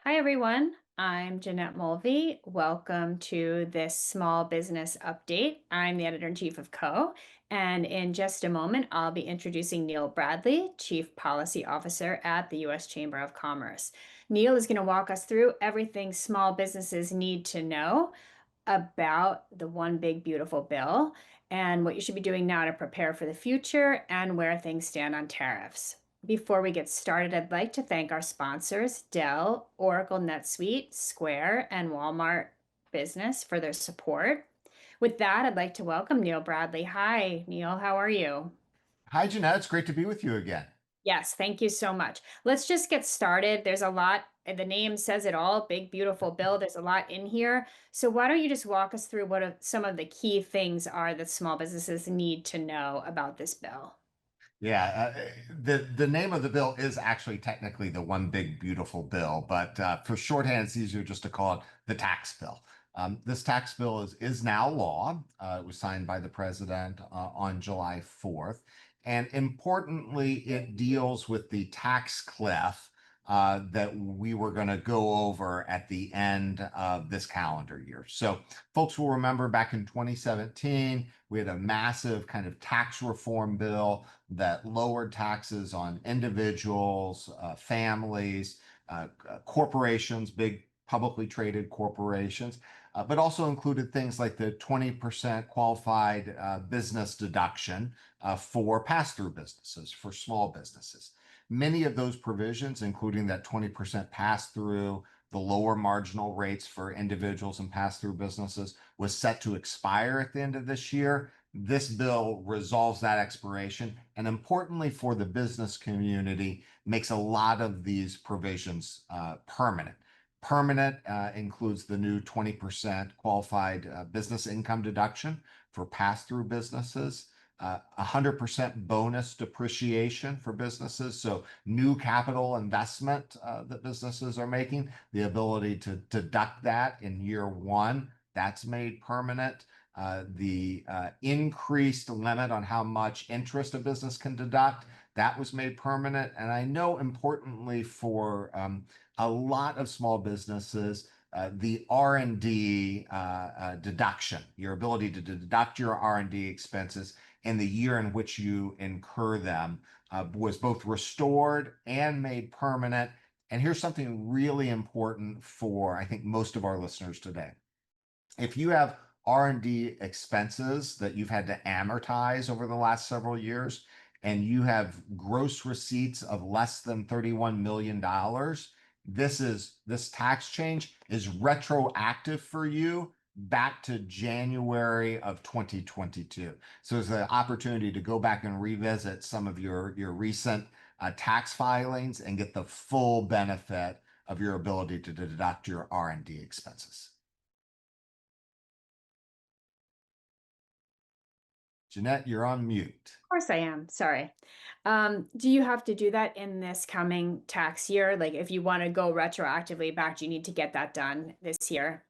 Hi, everyone. I'm Jeanette Mulvey. Welcome to this small business update. I'm the editor in chief of Co. And in just a moment, I'll be introducing Neil Bradley, Chief Policy Officer at the U.S. Chamber of Commerce. Neil is going to walk us through everything small businesses need to know about the One Big Beautiful Bill and what you should be doing now to prepare for the future and where things stand on tariffs. Before we get started, I'd like to thank our sponsors, Dell, Oracle NetSuite, Square, and Walmart Business for their support. With that, I'd like to welcome Neil Bradley. Hi, Neil. How are you? Hi, Jeanette. It's great to be with you again. Yes, thank you so much. Let's just get started. There's a lot, and the name says it all, big, beautiful bill. There's a lot in here. So why don't you just walk us through what some of the key things are that small businesses need to know about this bill? The name of the bill is actually technically the One Big Beautiful Bill, but for shorthand, it's easier just to call it the tax bill. This tax bill is now law. It was signed by the president on July 4th. And importantly, it deals with the tax cliff that we were going to go over at the end of this calendar year. So, folks will remember back in 2017, we had a massive kind of tax reform bill that lowered taxes on individuals, families, corporations, big publicly traded corporations, but also included things like the 20% qualified business deduction for pass-through businesses, for small businesses. Many of those provisions, including that 20% pass-through, the lower marginal rates for individuals and pass-through businesses, was set to expire at the end of this year. This bill resolves that expiration, and importantly for the business community, makes a lot of these provisions permanent. Permanent includes the new 20% qualified business income deduction for pass-through businesses, 100% bonus depreciation for businesses. So new capital investment that businesses are making, the ability to deduct that in year one, that's made permanent. The increased limit on how much interest a business can deduct, that was made permanent. And I know importantly for a lot of small businesses, the R&D deduction, your ability to deduct your R&D expenses in the year in which you incur them, was both restored and made permanent. And here's something really important for, I think, most of our listeners today. If you have R&D expenses that you've had to amortize over the last several years, and you have gross receipts of less than $31 million, this tax change is retroactive for you back to January of 2022. So it's an opportunity to go back and revisit some of your recent tax filings and get the full benefit of your ability to deduct your R&D expenses. Jeanette, you're on mute. Of course I am. Sorry. Do you have to do that in this coming tax year? Like if you want to go retroactively back, do you need to get that done this year?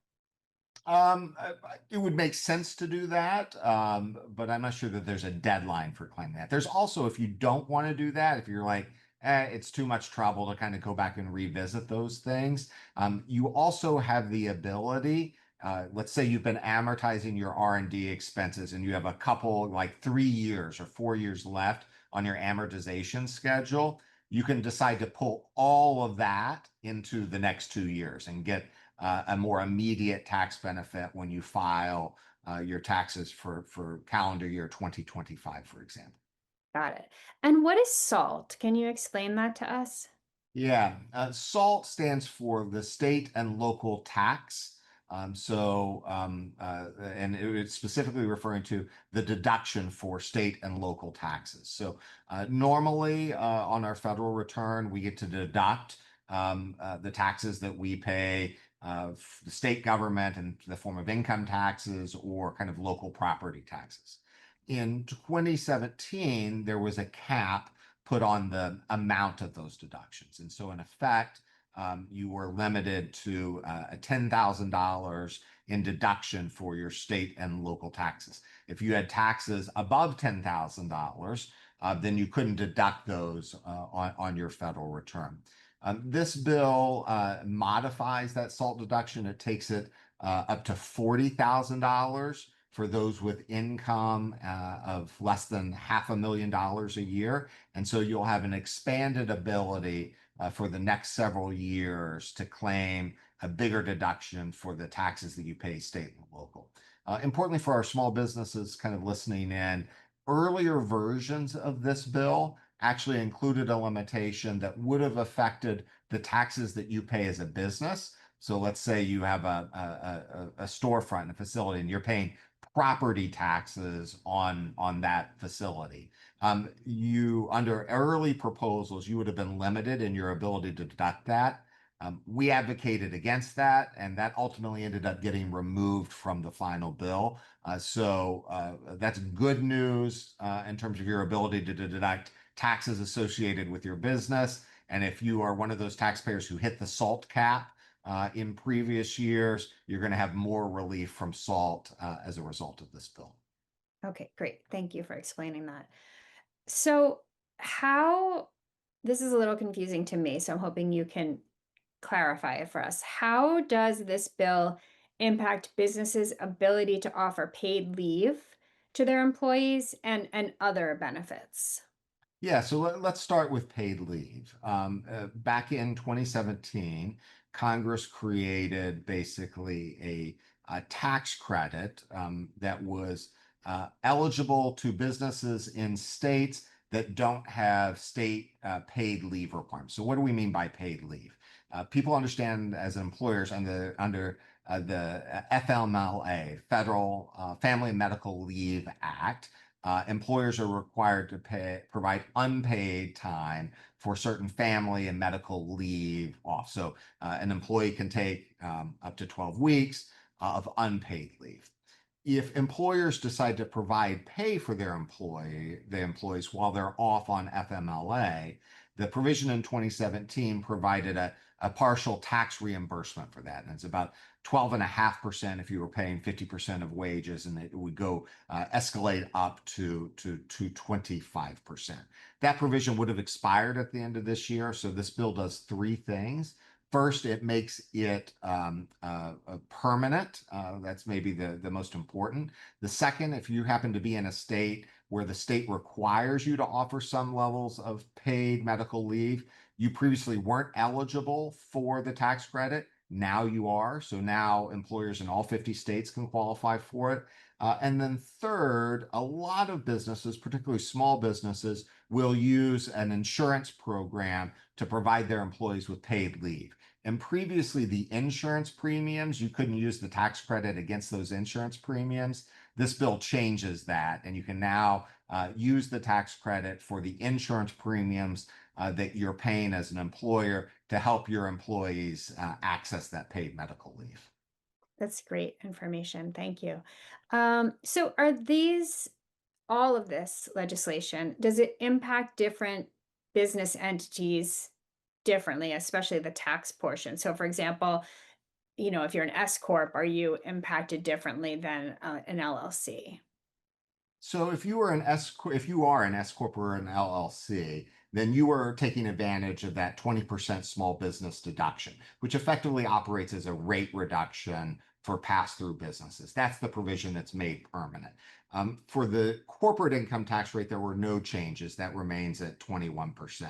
It would make sense to do that, but I'm not sure that there's a deadline for claiming that. There's also, if you don't want to do that, if you're like, it's too much trouble to kind of go back and revisit those things, you also have the ability. Let's say you've been amortizing your R&D expenses and you have a couple, like 3 years or 4 years left on your amortization schedule. You can decide to pull all of that into the next 2 years and get a more immediate tax benefit when you file your taxes for calendar year 2025, for example. Got it. And what is SALT? Can you explain that to us? Yeah, SALT stands for the state and local tax. And it's specifically referring to the deduction for state and local taxes. So normally on our federal return, we get to deduct the taxes that we pay the state government in the form of income taxes or kind of local property taxes. In 2017, there was a cap put on the amount of those deductions. And so in effect, you were limited to $10,000 in deduction for your state and local taxes. If you had taxes above $10,000, then you couldn't deduct those on your federal return. This bill modifies that SALT deduction. It takes it up to $40,000 for those with income of less than $500,000 a year. And so you'll have an expanded ability for the next several years to claim a bigger deduction for the taxes that you pay state and local. Importantly, for our small businesses kind of listening in, earlier versions of this bill actually included a limitation that would have affected the taxes that you pay as a business. So let's say you have a storefront, a facility, and you're paying property taxes on that facility. You under early proposals, you would have been limited in your ability to deduct that. We advocated against that, and that ultimately ended up getting removed from the final bill. So that's good news in terms of your ability to deduct taxes associated with your business. And if you are one of those taxpayers who hit the SALT cap in previous years, you're going to have more relief from SALT as a result of this bill. Okay, great. Thank you for explaining that. So, how this is a little confusing to me, so I'm hoping you can clarify it for us. How does this bill impact businesses' ability to offer paid leave to their employees and other benefits? Yeah, so let's start with paid leave. Back in 2017, Congress created basically a tax credit that was eligible to businesses in states that don't have state paid leave requirements. So, what do we mean by paid leave? People understand as employers under the FMLA, Federal Family and Medical Leave Act, employers are required to provide unpaid time for certain family and medical leave off. So an employee can take up to 12 weeks of unpaid leave. If employers decide to provide pay for the employees while they're off on FMLA, the provision in 2017 provided a partial tax reimbursement for that. And it's about 12.5% if you were paying 50% of wages, and it would go escalate up to 25%. That provision would have expired at the end of this year. So this bill does three things. First, it makes it permanent. That's maybe the most important. The second, if you happen to be in a state where the state requires you to offer some levels of paid medical leave, you previously weren't eligible for the tax credit. Now you are. So now employers in all 50 states can qualify for it. And then third, a lot of businesses, particularly small businesses, will use an insurance program to provide their employees with paid leave. And previously, the insurance premiums, you couldn't use the tax credit against those insurance premiums. This bill changes that, and you can now use the tax credit for the insurance premiums that you're paying as an employer to help your employees access that paid medical leave. That's great information. Thank you. So, are these all of this legislation, does it impact different business entities differently, especially the tax portion? So, for example, if you're an S corp, are you impacted differently than an LLC? So if you are an S corp or an LLC, then you are taking advantage of that 20% small business deduction, which effectively operates as a rate reduction for pass-through businesses. That's the provision that's made permanent. For the corporate income tax rate, there were no changes. That remains at 21%.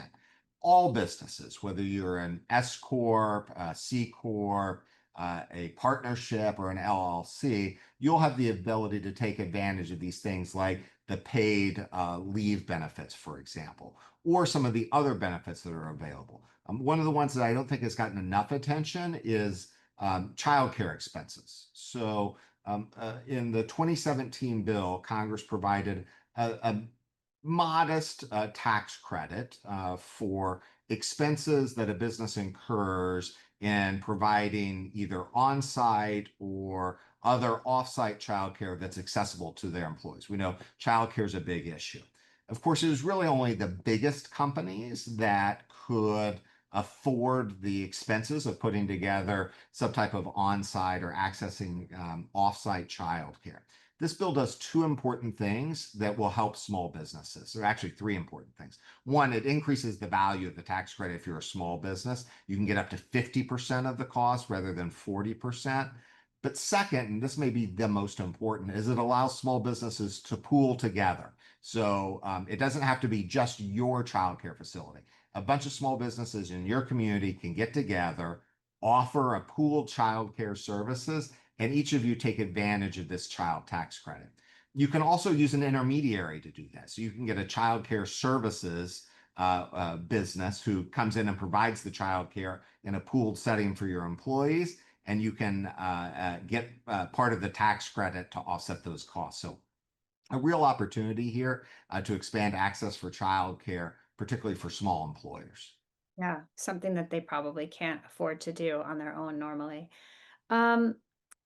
All businesses, whether you're an S corp, a C corp, a partnership, or an LLC, you'll have the ability to take advantage of these things like the paid leave benefits, for example, or some of the other benefits that are available. One of the ones that I don't think has gotten enough attention is childcare expenses. So in the 2017 bill, Congress provided a modest tax credit for expenses that a business incurs in providing either on-site or other off-site childcare that's accessible to their employees. We know childcare is a big issue. Of course, it was really only the biggest companies that could afford the expenses of putting together some type of on-site or accessing off-site childcare. This bill does two important things that will help small businesses. There are actually three important things. One, it increases the value of the tax credit if you're a small business. You can get up to 50% of the cost rather than 40%. But second, and this may be the most important, is it allows small businesses to pool together. So it doesn't have to be just your childcare facility. A bunch of small businesses in your community can get together, offer a pooled childcare services, and each of you take advantage of this child tax credit. You can also use an intermediary to do that. So you can get a childcare services business who comes in and provides the childcare in a pooled setting for your employees, and you can get part of the tax credit to offset those costs. So a real opportunity here to expand access for childcare, particularly for small employers. Yeah, something that they probably can't afford to do on their own normally. Um,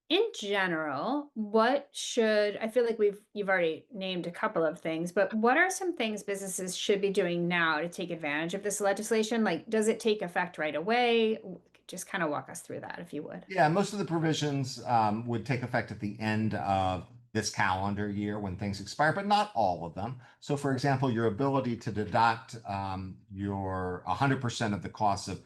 in general, what should I feel like you've already named a couple of things, but what are some things businesses should be doing now to take advantage of this legislation? Like, does it take effect right away? Just kind of walk us through that if you would. Yeah, most of the provisions would take effect at the end of this calendar year when things expire, but not all of them. So, for example, your ability to deduct your 100% of the costs of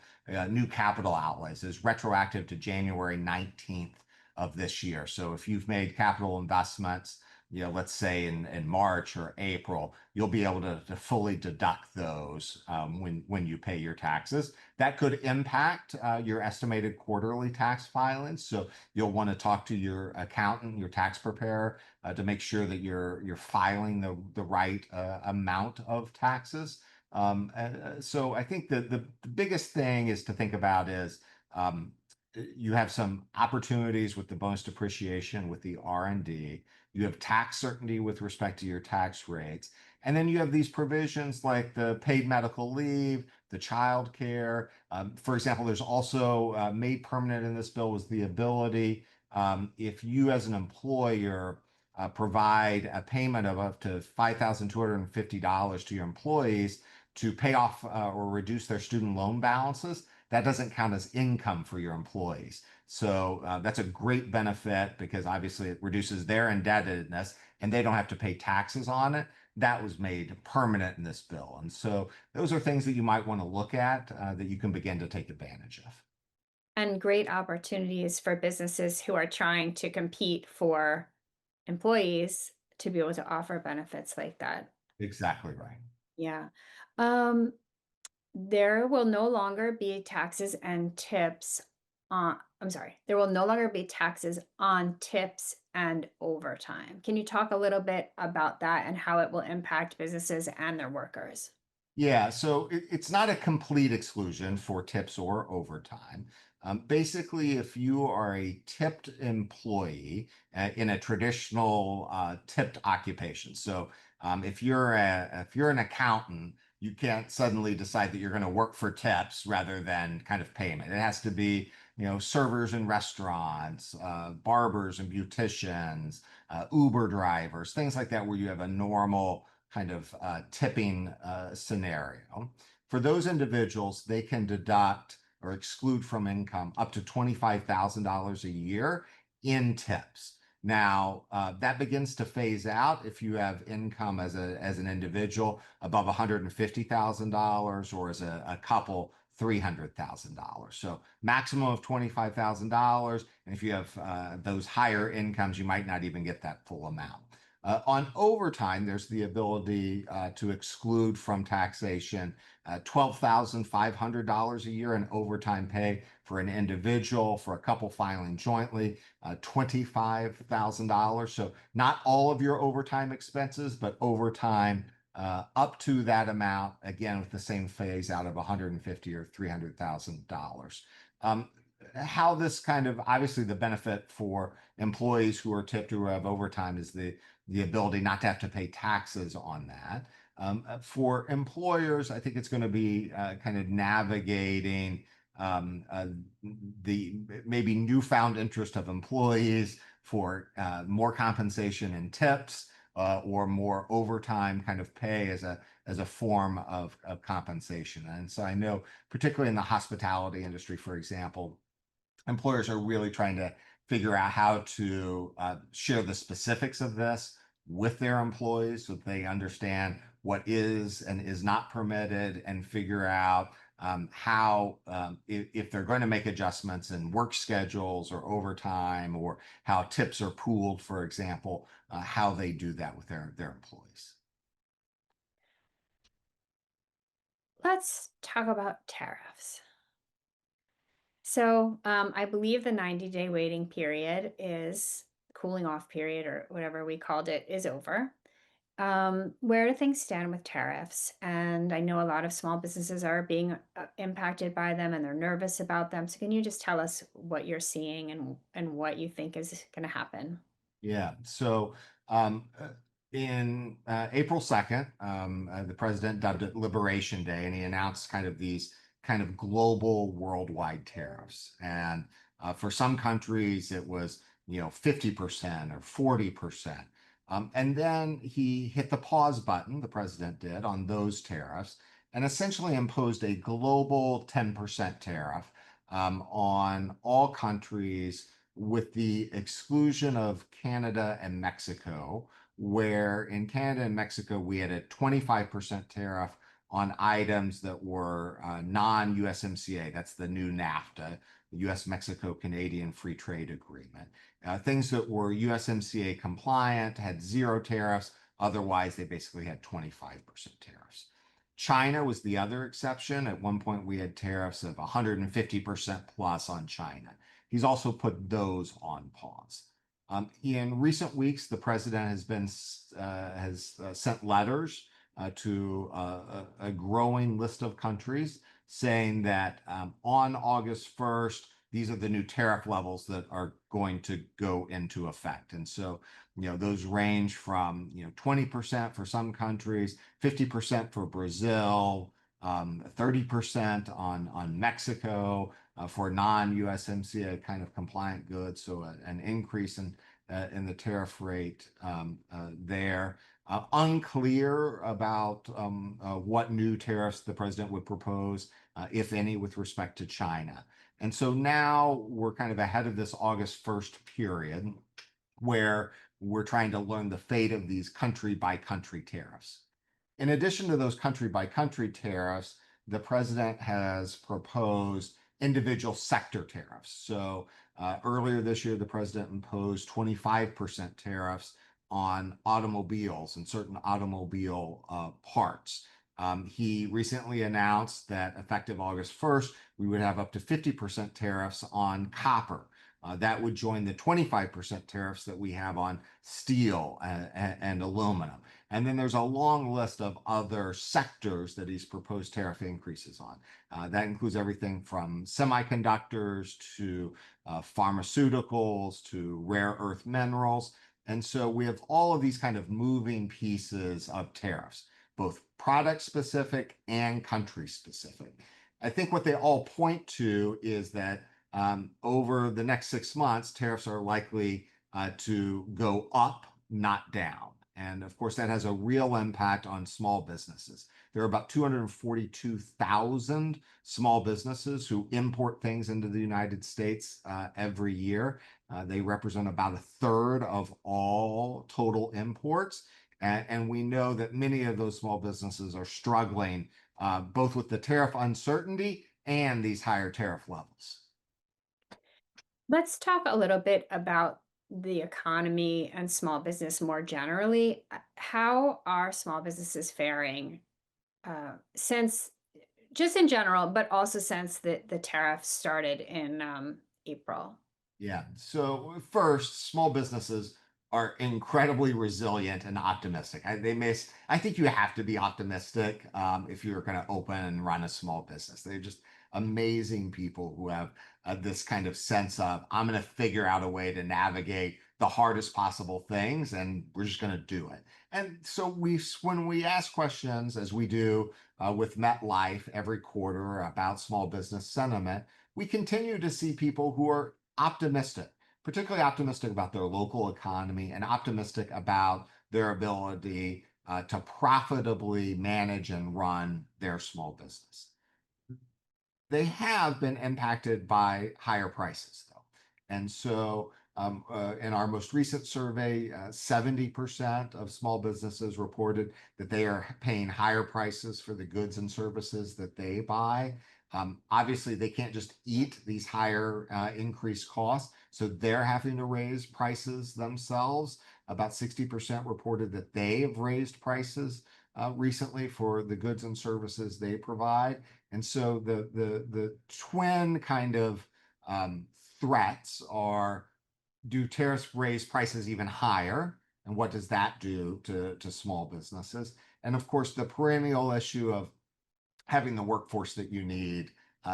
new capital outlays is retroactive to January 19th of this year. So, if you've made capital investments, let's say in March or April, you'll be able to fully deduct those when you pay your taxes. That could impact your estimated quarterly tax filings. So you'll want to talk to your accountant, your tax preparer, to make sure that you're filing the right amount of taxes. So I think the biggest thing is to think about is you have some opportunities with the bonus depreciation with the R&D. You have tax certainty with respect to your tax rates. And then you have these provisions like the paid medical leave, the child care. For example, there's also made permanent in this bill was the ability, if you as an employer provide a payment of up to $5,250 to your employees to pay off or reduce their student loan balances, that doesn't count as income for your employees. So that's a great benefit because obviously it reduces their indebtedness and they don't have to pay taxes on it. That was made permanent in this bill. And so those are things that you might want to look at that you can begin to take advantage of. And great opportunities for businesses who are trying to compete for employees to be able to offer benefits like that. Exactly right. Yeah. Um, there will no longer be taxes and tips on, I'm sorry, there will no longer be taxes on tips and overtime. Can you talk a little bit about that and how it will impact businesses and their workers? Yeah, so it's not a complete exclusion for tips or overtime. Basically, if you are a tipped employee in a traditional tipped occupation, so if you're an accountant, you can't suddenly decide that you're going to work for tips rather than kind of payment. It has to be, servers in restaurants, barbers and beauticians, Uber drivers, things like that, where you have a normal kind of tipping scenario. For those individuals, they can deduct or exclude from income up to $25,000 a year in tips. Now, that begins to phase out if you have income as an individual above $150,000 or as a couple $300,000. So maximum of $25,000. And if you have those higher incomes, you might not even get that full amount. On overtime, there's the ability to exclude from taxation $12,500 a year in overtime pay for an individual, for a couple filing jointly, $25,000. So not all of your overtime expenses, but overtime up to that amount, again, with the same phase out of 150 or $300,000. How this kind of obviously the benefit for employees who are tipped or have overtime is the ability not to have to pay taxes on that. For employers, I think it's going to be kind of navigating the maybe newfound interest of employees for more compensation and tips or more overtime kind of pay as a form of compensation. And so I know, particularly in the hospitality industry, for example, employers are really trying to figure out how to share the specifics of this with their employees so that they understand what is and is not permitted and figure out how, if they're going to make adjustments in work schedules or overtime or how tips are pooled, for example, how they do that with their employees. Let's talk about tariffs. So, I believe the 90-day waiting period is cooling off period or whatever we called it is over. Where do things stand with tariffs? And I know a lot of small businesses are being impacted by them and they're nervous about them. So, can you just tell us what you're seeing and what you think is going to happen? Yeah. So um, uh, in April 2nd, the president dubbed it Liberation Day, and he announced kind of these kind of global worldwide tariffs. And for some countries, it was, 50% or 40%. And then he hit the pause button, the president did, on those tariffs, and essentially imposed a global 10% tariff on all countries with the exclusion of Canada and Mexico, where in Canada and Mexico, we had a 25% tariff on items that were non-USMCA. That's the new NAFTA, the US Mexico Canadian Free Trade Agreement. Things that were USMCA compliant had zero tariffs. Otherwise, they basically had 25% tariffs. China was the other exception. At one point, we had tariffs of 150% plus on China. He's also put those on pause. In recent weeks, the president has sent letters to a growing list of countries saying that on August 1st, these are the new tariff levels that are going to go into effect. And so, those range from, 20% for some countries, 50% for Brazil, 30% on Mexico, for non-USMCA kind of compliant goods. So an increase in the tariff rate there. Unclear about what new tariffs the president would propose, if any, with respect to China. And so now we're kind of ahead of this August 1st period where we're trying to learn the fate of these country by country tariffs. In addition to those country by country tariffs, the president has proposed individual sector tariffs. So earlier this year, the president imposed 25% tariffs on automobiles and certain automobile parts. He recently announced that effective August 1st, we would have up to 50% tariffs on copper. That would join the 25% tariffs that we have on steel and aluminum. And then there's a long list of other sectors that he's proposed tariff increases on. That includes everything from semiconductors to pharmaceuticals to rare earth minerals. And so we have all of these kind of moving pieces of tariffs, both product specific and country specific. I think what they all point to is that over the next 6 months, tariffs are likely to go up, not down. And of course, that has a real impact on small businesses. There are about 242,000 small businesses who import things into the United States every year. They represent about a third of all total imports. And we know that many of those small businesses are struggling both with the tariff uncertainty and these higher tariff levels. Let's talk a little bit about the economy and small business more generally. How are small businesses faring since, just in general, but also since the tariffs started in April? Yeah. So first, small businesses are incredibly resilient and optimistic. I think you have to be optimistic if you're going to open and run a small business. They're just amazing people who have this kind of sense of, I'm going to figure out a way to navigate the hardest possible things, and we're just going to do it. And so when we ask questions, as we do with MetLife every quarter about small business sentiment, we continue to see people who are optimistic, particularly optimistic about their local economy and optimistic about their ability to profitably manage and run their small business. They have been impacted by higher prices, though. And so In our most recent survey, 70% of small businesses reported that they are paying higher prices for the goods and services that they buy. Obviously, they can't just eat these higher increased costs, so they're having to raise prices themselves. About 60% reported that they have raised prices recently for the goods and services they provide. And so the twin kind of threats are, do tariffs raise prices even higher? And what does that do to small businesses? And of course, the perennial issue of having the workforce that you need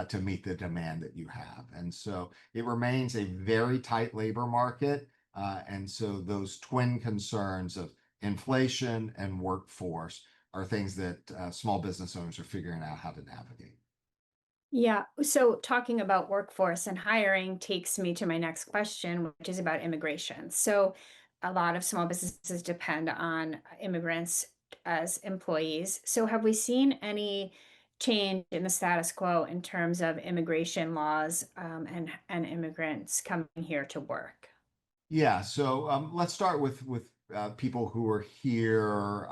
to meet the demand that you have. And so it remains a very tight labor market. And so those twin concerns of inflation and workforce are things that small business owners are figuring out how to navigate. Yeah. So talking about workforce and hiring takes me to my next question, which is about immigration. So a lot of small businesses depend on immigrants as employees. So have we seen any change in the status quo in terms of immigration laws, and immigrants coming here to work? Yeah, so let's start with people who are here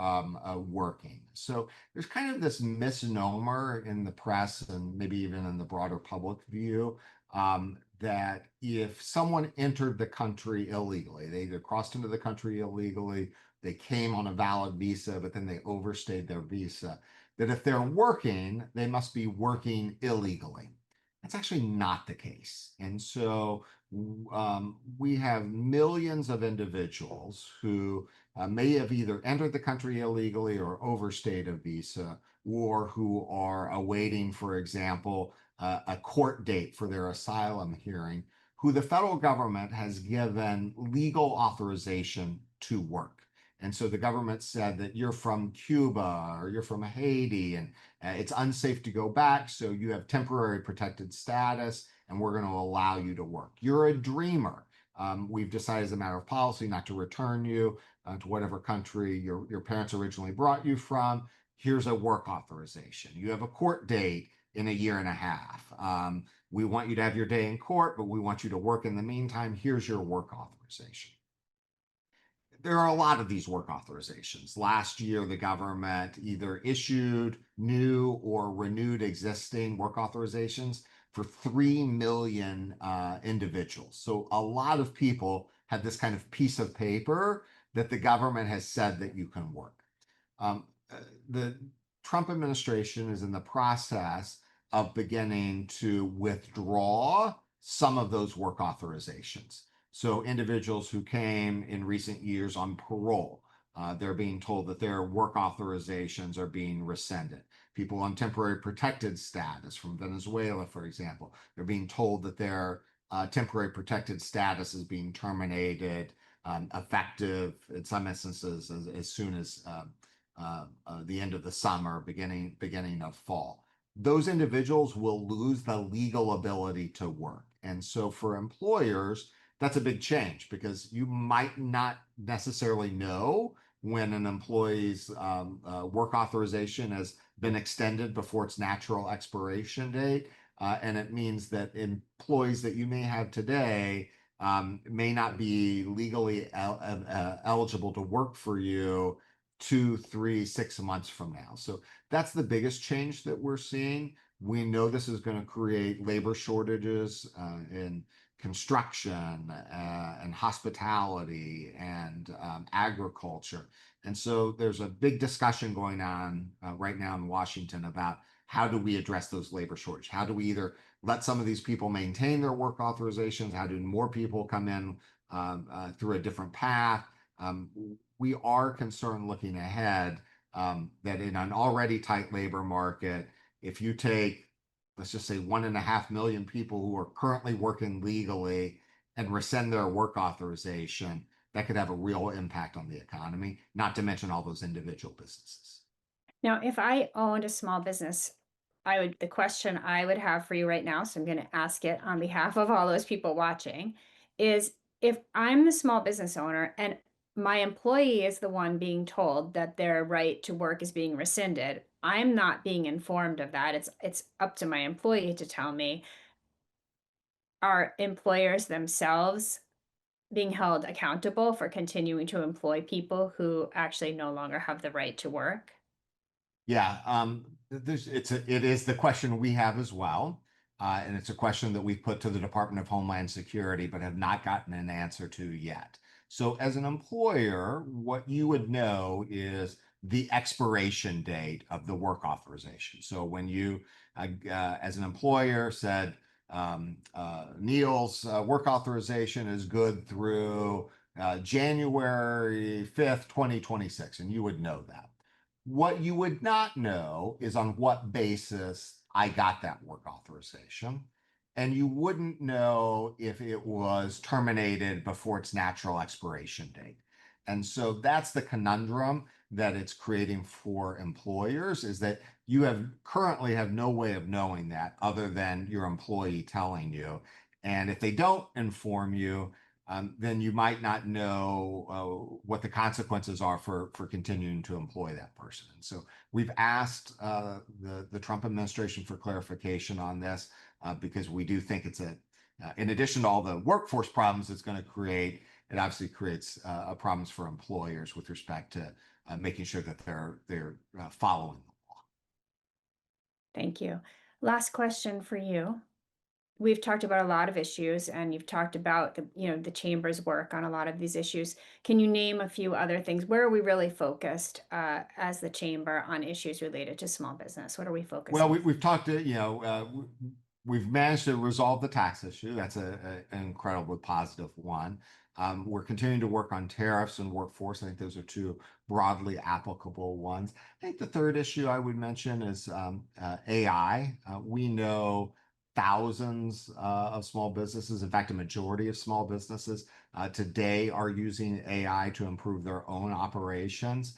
working. So there's kind of this misnomer in the press and maybe even in the broader public view that if someone entered the country illegally, they either crossed into the country illegally, they came on a valid visa, but then they overstayed their visa, that if they're working, they must be working illegally. That's actually not the case. And so we have millions of individuals who may have either entered the country illegally or overstayed a visa, or who are awaiting, for example, a court date for their asylum hearing, who the federal government has given legal authorization to work. And so the government said that you're from Cuba or you're from Haiti and it's unsafe to go back. So you have temporary protected status and we're going to allow you to work. You're a dreamer. We've decided as a matter of policy not to return you to whatever country your parents originally brought you from. Here's a work authorization. You have a court date in a year and a half. We want you to have your day in court, but we want you to work in the meantime. Here's your work authorization. There are a lot of these work authorizations. Last year, the government either issued new or renewed existing work authorizations for 3 million individuals. So a lot of people have this kind of piece of paper that the government has said that you can work. The Trump administration is in the process of beginning to withdraw some of those work authorizations. So individuals who came in recent years on parole, they're being told that their work authorizations are being rescinded. People on temporary protected status from Venezuela, for example, they're being told that their temporary protected status is being terminated, effective in some instances as soon as the end of the summer, beginning of fall. Those individuals will lose the legal ability to work. And so for employers, that's a big change because you might not necessarily know when an employee's work authorization has been extended before its natural expiration date. And it means that employees that you may have today may not be legally eligible to work for you 2, 3, 6 months from now. So that's the biggest change that we're seeing. We know this is going to create labor shortages in construction and hospitality and agriculture. And so there's a big discussion going on right now in Washington about how do we address those labor shortages? How do we either let some of these people maintain their work authorizations? How do more people come in through a different path? We are concerned looking ahead that in an already tight labor market, if you take, let's just say, 1.5 million people who are currently working legally and rescind their work authorization, that could have a real impact on the economy, not to mention all those individual businesses. Now, if I owned a small business, the question I would have for you right now, so I'm going to ask it on behalf of all those people watching, is if I'm the small business owner and my employee is the one being told that their right to work is being rescinded, I'm not being informed of that. It's up to my employee to tell me. Are employers themselves being held accountable for continuing to employ people who actually no longer have the right to work? Yeah, it is the question we have as well, and it's a question that we've put to the Department of Homeland Security, but have not gotten an answer to yet. So, as an employer, what you would know is the expiration date of the work authorization. So, when you, as an employer, said Neil's work authorization is good through January 5th, 2026, and you would know that. What you would not know is on what basis I got that work authorization. And you wouldn't know if it was terminated before its natural expiration date. And so that's the conundrum that it's creating for employers, is that you have currently have no way of knowing that other than your employee telling you. And if they don't inform you, then you might not know what the consequences are for continuing to employ that person. And so we've asked the Trump administration for clarification on this because we do think it's in addition to all the workforce problems it's going to create, it obviously creates problems for employers with respect to making sure that they're following them. Thank you. Last question for you. We've talked about a lot of issues and you've talked about the chamber's work on a lot of these issues. Can you name a few other things? Where are we really focused as the chamber on issues related to small business? What are we Well, focusing? we've talked to, we've managed to resolve the tax issue. That's an incredibly positive one. We're continuing to work on tariffs and workforce. I think those are two broadly applicable ones. I think the third issue I would mention is AI. We know thousands of small businesses, in fact, a majority of small businesses today are using AI to improve their own operations.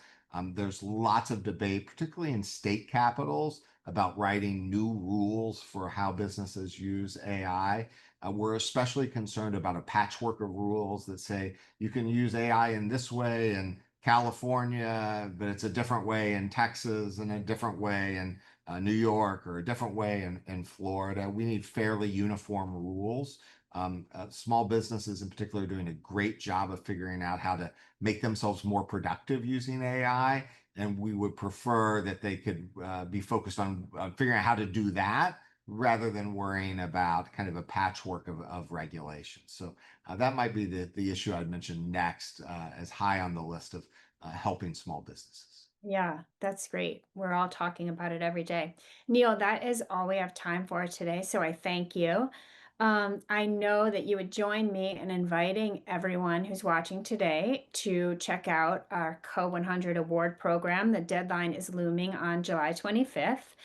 There's lots of debate, particularly in state capitals, about writing new rules for how businesses use AI. We're especially concerned about a patchwork of rules that say you can use AI in this way in California, but it's a different way in Texas and a different way in New York or a different way in Florida. We need fairly uniform rules. Small businesses in particular are doing a great job of figuring out how to make themselves more productive using AI. And we would prefer that they could be focused on figuring out how to do that rather than worrying about kind of a patchwork of regulations. So that might be the issue I'd mention next as high on the list of helping small businesses. Yeah, that's great. We're all talking about it every day. Neil, that is all we have time for today. So I thank you. I know that you would join me in inviting everyone who's watching today to check out our Co 100 award program. The deadline is looming on July 25th.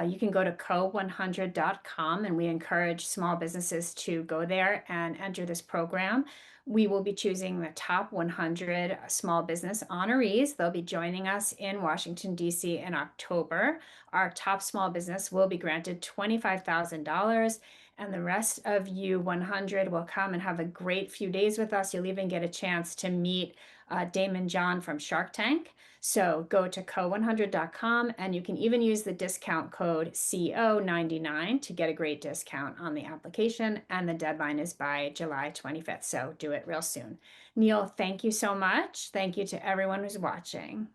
You can go to co100.com and we encourage small businesses to go there and enter this program. We will be choosing the top 100 small business honorees. They'll be joining us in Washington, D.C. in October. Our top small business will be granted $25,000, and the rest of you 100 will come and have a great few days with us. You'll even get a chance to meet Damon John from Shark Tank. So go to co100.com and you can even use the discount code CO99 to get a great discount on the application. And the deadline is by July 25th. So do it real soon. Neil, thank you so much. Thank you to everyone who's watching.